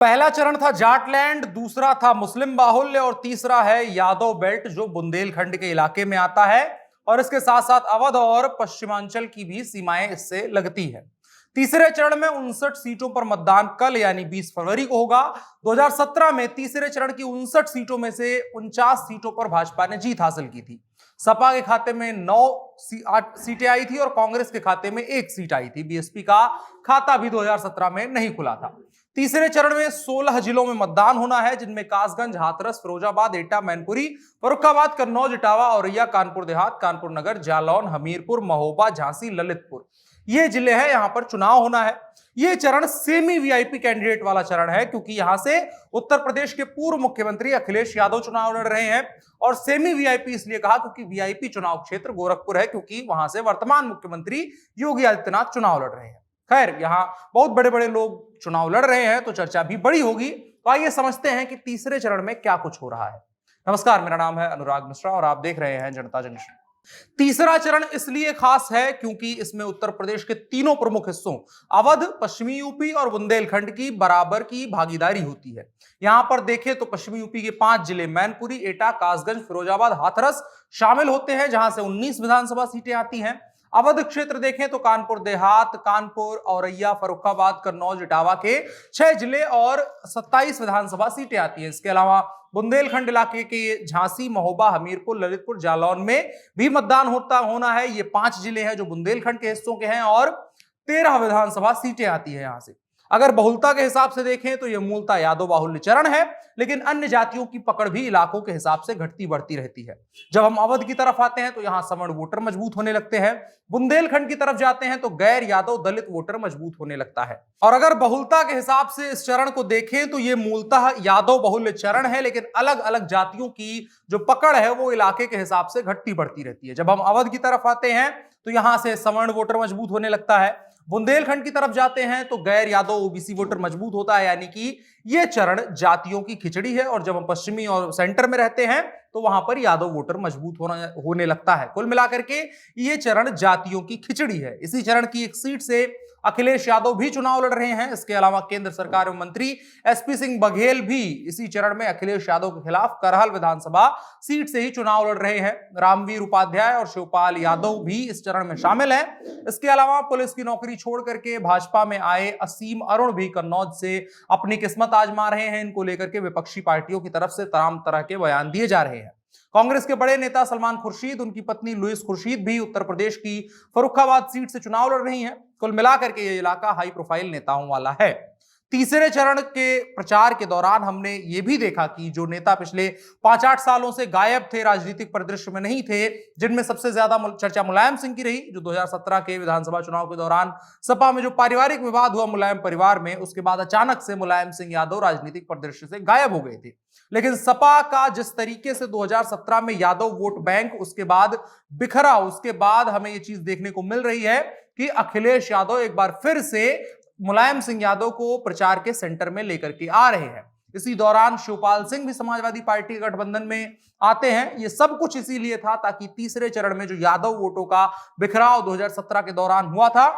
पहला चरण था जाटलैंड, दूसरा था मुस्लिम बाहुल्य और तीसरा है यादव बेल्ट जो बुंदेलखंड के इलाके में आता है और इसके साथ साथ अवध और पश्चिमांचल की भी सीमाएं इससे लगती है। तीसरे चरण में 59 सीटों पर मतदान कल यानी 20 फरवरी को होगा। 2017 में तीसरे चरण की 59 सीटों में से 49 सीटों पर भाजपा ने जीत हासिल की थी। सपा के खाते में 8 सीटें आई थी और कांग्रेस के खाते में 1 सीट आई थी। बीएसपी का खाता भी 2017 में नहीं खुला था। तीसरे चरण में 16 जिलों में मतदान होना है, जिनमें कासगंज, हाथरस, फिरोजाबाद, एटा, मैनपुरी, फर्रुखाबाद, कन्नौज, इटावा, औरैया, कानपुर देहात, कानपुर नगर, जालौन, हमीरपुर, महोबा, झांसी, ललितपुर ये जिले हैं। यहां पर चुनाव होना है। यह चरण सेमी वीआईपी कैंडिडेट वाला चरण है, क्योंकि यहां से उत्तर प्रदेश के पूर्व मुख्यमंत्री अखिलेश यादव चुनाव लड़ रहे हैं। और सेमी वीआईपी इसलिए कहा क्योंकि वीआईपी चुनाव क्षेत्र गोरखपुर है, क्योंकि वहां से वर्तमान मुख्यमंत्री योगी आदित्यनाथ चुनाव लड़ रहे हैं। खैर, यहां बहुत बड़े बड़े लोग चुनाव लड़ रहे हैं तो चर्चा भी बड़ी होगी। तो आइए समझते हैं कि तीसरे चरण में क्या कुछ हो रहा है। नमस्कार, मेरा नाम है अनुराग मिश्रा और आप देख रहे हैं जनता जंक्शन। तीसरा चरण इसलिए खास है क्योंकि इसमें उत्तर प्रदेश के तीनों प्रमुख हिस्सों अवध, पश्चिमी यूपी और बुंदेलखंड की बराबर की भागीदारी होती है। यहां पर देखें तो पश्चिमी यूपी के 5 जिले मैनपुरी, एटा, कासगंज, फिरोजाबाद, हाथरस शामिल होते हैं, जहां से 19 विधानसभा सीटें आती हैं। अवध क्षेत्र देखें तो कानपुर देहात, कानपुर, औरैया, फर्रुखाबाद, कन्नौज, इटावा के 6 जिले और 27 विधानसभा सीटें आती हैं। इसके अलावा बुंदेलखंड इलाके के झांसी, महोबा, हमीरपुर, ललितपुर, जालौन में भी मतदान होना है। ये 5 जिले हैं जो बुंदेलखंड के हिस्सों के हैं और 13 विधानसभा सीटें आती है यहां से। अगर बहुलता के हिसाब से देखें तो यह मूलतः यादव बाहुल्य चरण है, लेकिन अन्य जातियों की पकड़ भी इलाकों के हिसाब से घटती बढ़ती रहती है। जब हम अवध की तरफ आते हैं तो यहां सवर्ण वोटर मजबूत होने लगते हैं। बुंदेलखंड की तरफ जाते हैं तो गैर यादव दलित वोटर मजबूत होने लगता है। और अगर बहुलता के हिसाब से इस चरण को देखें तो यह मूलतः यादव बहुल्य चरण है, लेकिन अलग अलग जातियों की जो पकड़ है वो इलाके के हिसाब से घटती बढ़ती रहती है। जब हम अवध की तरफ आते हैं तो यहां से सवर्ण वोटर मजबूत होने लगता है। बुंदेलखंड की तरफ जाते हैं तो गैर यादव ओबीसी वोटर मजबूत होता है, यानी कि यह चरण जातियों की खिचड़ी है। और जब हम पश्चिमी और सेंटर में रहते हैं तो वहां पर यादव वोटर मजबूत होने लगता है। कुल मिलाकर के यह चरण जातियों की खिचड़ी है। इसी चरण की एक सीट से अखिलेश यादव भी चुनाव लड़ रहे हैं। इसके अलावा केंद्र सरकार में मंत्री एसपी सिंह बघेल भी इसी चरण में अखिलेश यादव के खिलाफ करहल विधानसभा सीट से ही चुनाव लड़ रहे हैं। रामवीर उपाध्याय और शिवपाल यादव भी इस चरण में शामिल हैं। इसके अलावा पुलिस की नौकरी छोड़ करके भाजपा में आए असीम अरुण भी कन्नौज से अपनी किस्मत आजमा रहे हैं। इनको लेकर के विपक्षी पार्टियों की तरफ से तमाम तरह के बयान दिए जा रहे हैं। कांग्रेस के बड़े नेता सलमान खुर्शीद, उनकी पत्नी लुइस खुर्शीद भी उत्तर प्रदेश की फर्रुखाबाद सीट से चुनाव लड़ रही हैं। कुल मिलाकर के ये इलाका हाई प्रोफाइल नेताओं वाला है। तीसरे चरण के प्रचार के दौरान हमने ये भी देखा कि जो नेता पिछले 5-8 सालों से गायब थे, राजनीतिक परिदृश्य में नहीं थे, जिनमें सबसे ज्यादा चर्चा मुलायम सिंह की रही, जो 2017 के विधानसभा चुनाव के दौरान सपा में जो पारिवारिक विवाद हुआ मुलायम परिवार में, उसके बाद अचानक से मुलायम सिंह यादव राजनीतिक परिदृश्य से गायब हो गए थे। लेकिन सपा का जिस तरीके से 2017 में यादव वोट बैंक उसके बाद बिखरा, उसके बाद हमें ये चीज देखने को मिल रही है कि अखिलेश यादव एक बार फिर से मुलायम सिंह यादव को प्रचार के सेंटर में लेकर के आ रहे हैं। इसी दौरान शिवपाल सिंह भी समाजवादी पार्टी के गठबंधन में आते हैं। ये सब कुछ इसीलिए था ताकि तीसरे चरण में जो यादव वोटों का बिखराव 2017 के दौरान हुआ था,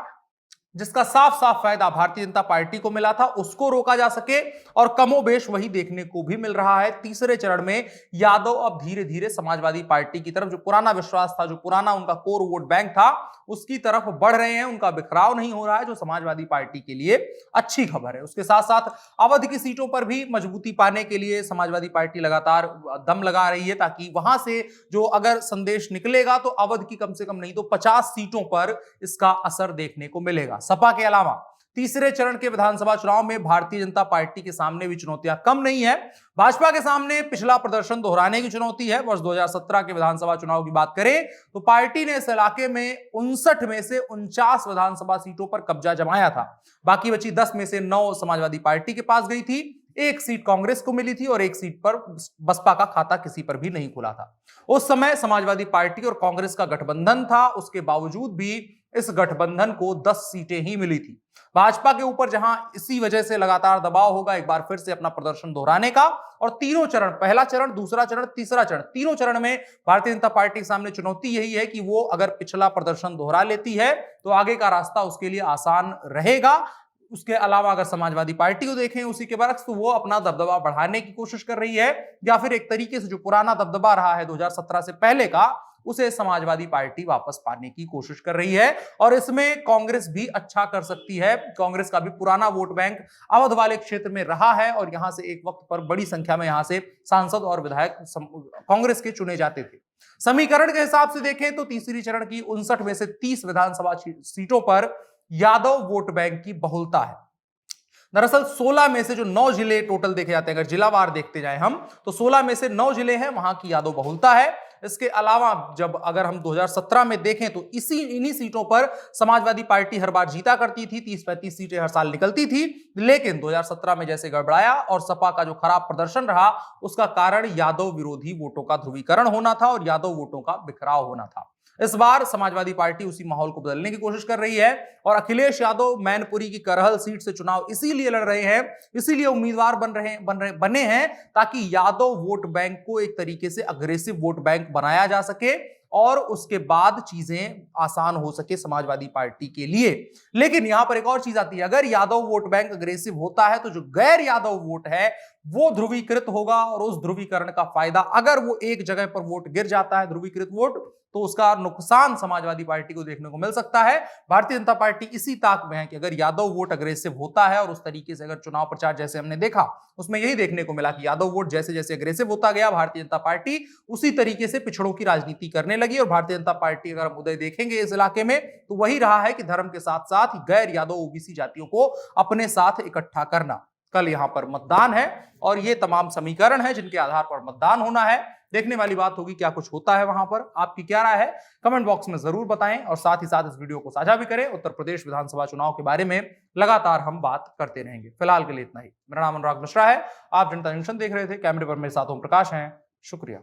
जिसका साफ साफ फायदा भारतीय जनता पार्टी को मिला था, उसको रोका जा सके। और कमोबेश वही देखने को भी मिल रहा है। तीसरे चरण में यादव अब धीरे धीरे समाजवादी पार्टी की तरफ, जो पुराना विश्वास था, जो पुराना उनका कोर वोट बैंक था, उसकी तरफ बढ़ रहे हैं। उनका बिखराव नहीं हो रहा है, जो समाजवादी पार्टी के लिए अच्छी खबर है। उसके साथ साथ अवध की सीटों पर भी मजबूती पाने के लिए समाजवादी पार्टी लगातार दम लगा रही है, ताकि वहां से जो अगर संदेश निकलेगा तो अवध की कम से कम नहीं तो 50 सीटों पर इसका असर देखने को मिलेगा। सपा के अलावा तीसरे चरण के विधानसभा चुनाव में भारतीय जनता पार्टी के सामने भी चुनौतियां कम नहीं है। भाजपा के सामने पिछला प्रदर्शन दोहराने की चुनौती है। वर्ष 2017 के विधानसभा चुनाव की बात करें तो पार्टी ने इस इलाके में 59 में से 49 विधानसभा सीटों पर कब्जा जमाया था। बाकी बची 10 में से 9 समाजवादी पार्टी के पास गई थी। 1 सीट कांग्रेस को मिली थी और 1 सीट पर बसपा का खाता किसी पर भी नहीं खुला था। उस समय समाजवादी पार्टी और कांग्रेस का गठबंधन था, उसके बावजूद भी इस गठबंधन को 10 सीटें ही मिली थी। भाजपा के ऊपर जहां इसी वजह से लगातार दबाव होगा एक बार फिर से अपना प्रदर्शन दोहराने का। और तीनों चरण, पहला चरण, दूसरा चरण, तीसरा चरण, तीनों चरण में भारतीय जनता पार्टी के सामने चुनौती यही है कि वो अगर पिछला प्रदर्शन दोहरा लेती है तो आगे का रास्ता उसके लिए आसान रहेगा। उसके अलावा अगर समाजवादी पार्टी को देखें उसी के बरक्स, तो वो अपना दबदबा बढ़ाने की कोशिश कर रही है, या फिर एक तरीके से जो पुराना दबदबा रहा है 2017 से पहले का, उसे समाजवादी पार्टी वापस पाने की कोशिश कर रही है। और इसमें कांग्रेस भी अच्छा कर सकती है। कांग्रेस का भी पुराना वोट बैंक अवध वाले क्षेत्र में रहा है और यहां से एक वक्त पर बड़ी संख्या में यहां से सांसद और विधायक कांग्रेस के चुने जाते थे। समीकरण के हिसाब से देखें तो तीसरी चरण की 59 में से 30 विधानसभा सीटों पर यादव वोट बैंक की बहुलता है। दरअसल 16 में से जो 9 जिले टोटल देखे जाते हैं, अगर जिलावार देखते जाएं हम, तो 16 में से 9 जिले हैं, वहां की यादव बहुलता है। इसके अलावा जब अगर हम 2017 में देखें तो इन्हीं सीटों पर समाजवादी पार्टी हर बार जीता करती थी, 30-35 सीटें हर साल निकलती थी। लेकिन 2017 में जैसे गड़बड़ाया और सपा का जो खराब प्रदर्शन रहा, उसका कारण यादव विरोधी वोटों का ध्रुवीकरण होना था और यादव वोटों का बिखराव होना था। इस बार समाजवादी पार्टी उसी माहौल को बदलने की कोशिश कर रही है और अखिलेश यादव मैनपुरी की करहल सीट से चुनाव इसीलिए लड़ रहे हैं, इसीलिए उम्मीदवार बने हैं ताकि यादव वोट बैंक को एक तरीके से अग्रेसिव वोट बैंक बनाया जा सके और उसके बाद चीजें आसान हो सके समाजवादी पार्टी के लिए। लेकिन यहां पर एक और चीज आती है, अगर यादव वोट बैंक अग्रेसिव होता है तो जो गैर यादव वोट है वो ध्रुवीकृत होगा और उस ध्रुवीकरण का फायदा, अगर वो एक जगह पर वोट गिर जाता है ध्रुवीकृत वोट, तो उसका नुकसान समाजवादी पार्टी को देखने को मिल सकता है। भारतीय जनता पार्टी इसी ताक में है कि अगर यादव वोट अग्रेसिव होता है और उस तरीके से अगर चुनाव प्रचार जैसे हमने देखा उसमें यही देखने को मिला कि यादव वोट जैसे जैसे अग्रेसिव होता गया, भारतीय जनता पार्टी उसी तरीके से पिछड़ों की राजनीति करने लगी। और भारतीय जनता पार्टी अगर हम उदय देखेंगे इस इलाके में तो वही रहा है कि धर्म के साथ साथ गैर यादव ओबीसी जातियों को अपने साथ इकट्ठा करना। कल यहां पर मतदान है और ये तमाम समीकरण है जिनके आधार पर मतदान होना है। देखने वाली बात होगी क्या कुछ होता है वहां पर। आपकी क्या राय है कमेंट बॉक्स में जरूर बताएं और साथ ही साथ इस वीडियो को साझा भी करें। उत्तर प्रदेश विधानसभा चुनाव के बारे में लगातार हम बात करते रहेंगे। फिलहाल के लिए इतना ही। मेरा नाम अनुराग मिश्रा है, आप जनता जंक्शन देख रहे थे। कैमरे पर मेरे साथ ओम प्रकाश हैं। शुक्रिया।